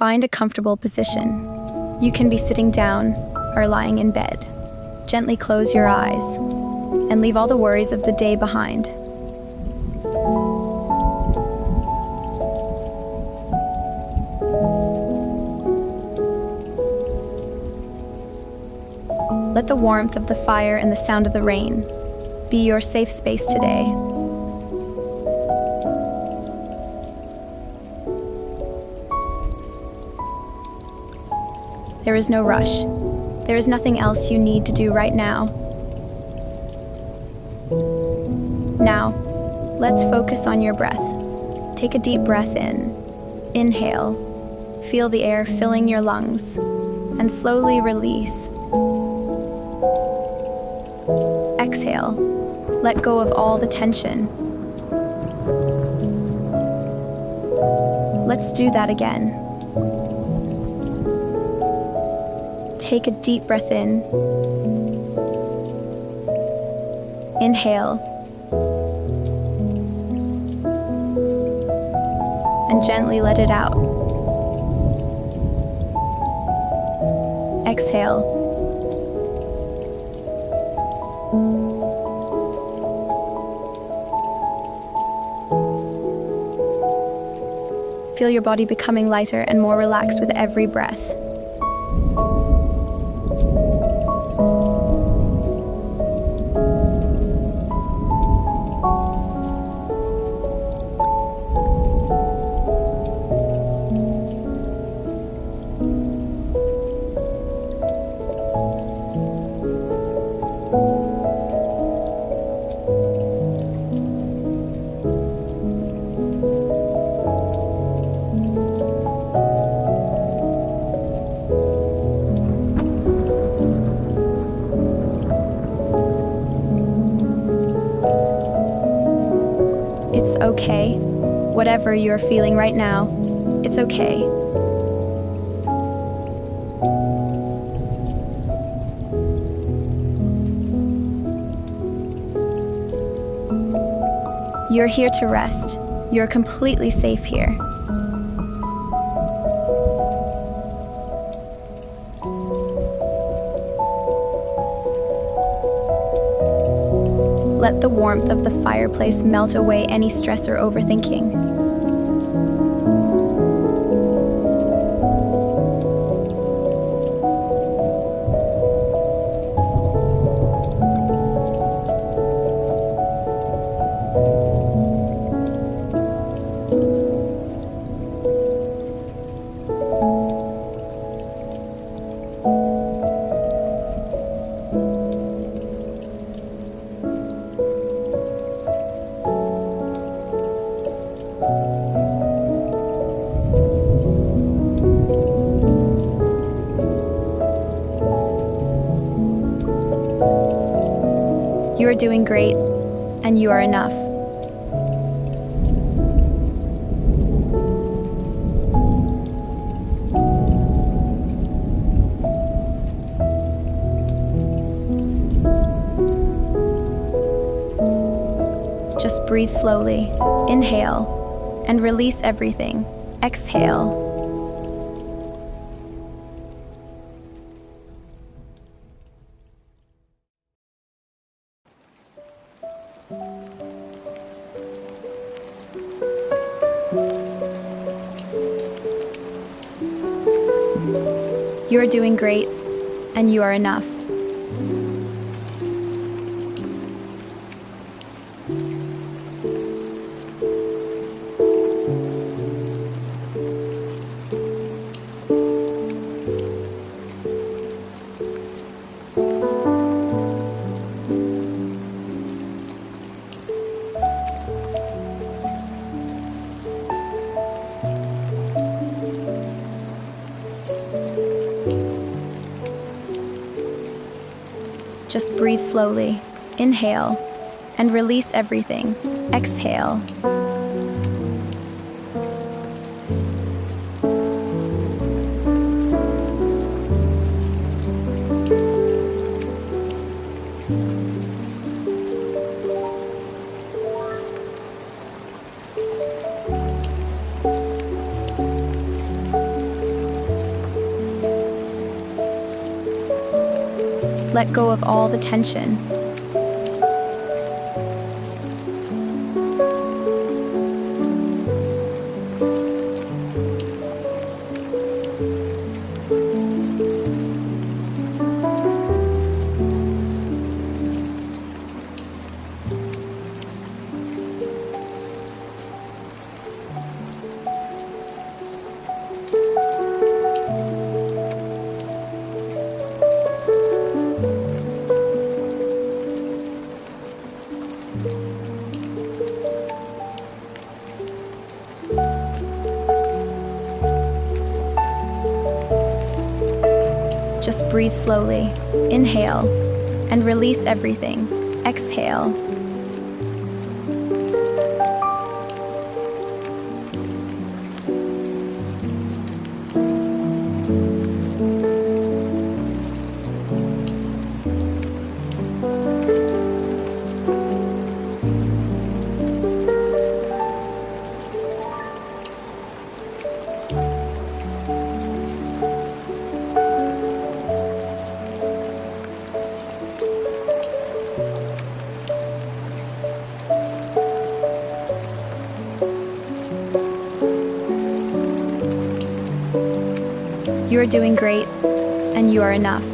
Find a comfortable position. You can be sitting down or lying in bed. Gently close your eyes and leave all the worries of the day behind. Let the warmth of the fire and the sound of the rain be your safe space today. There is no rush. There is nothing else you need to do right now. Now, let's focus on your breath. Take a deep breath in. Inhale. Feel the air filling your lungs. And slowly release. Exhale. Let go of all the tension. Let's do that again. Take a deep breath in. Inhale. And gently let it out. Exhale. Feel your body becoming lighter and more relaxed with every breath. It's okay. Whatever you're feeling right now, it's okay. You're here to rest. You're completely safe here. Let the warmth of the fireplace melt away any stress or overthinking. You are doing great, and you are enough. Just breathe slowly. Inhale, and release everything. Exhale. You are doing great, and you are enough. Just breathe slowly. Inhale, and release everything. Exhale. Let go of all the tension. Just breathe slowly. Inhale and release everything. Exhale. You are doing great, and you are enough.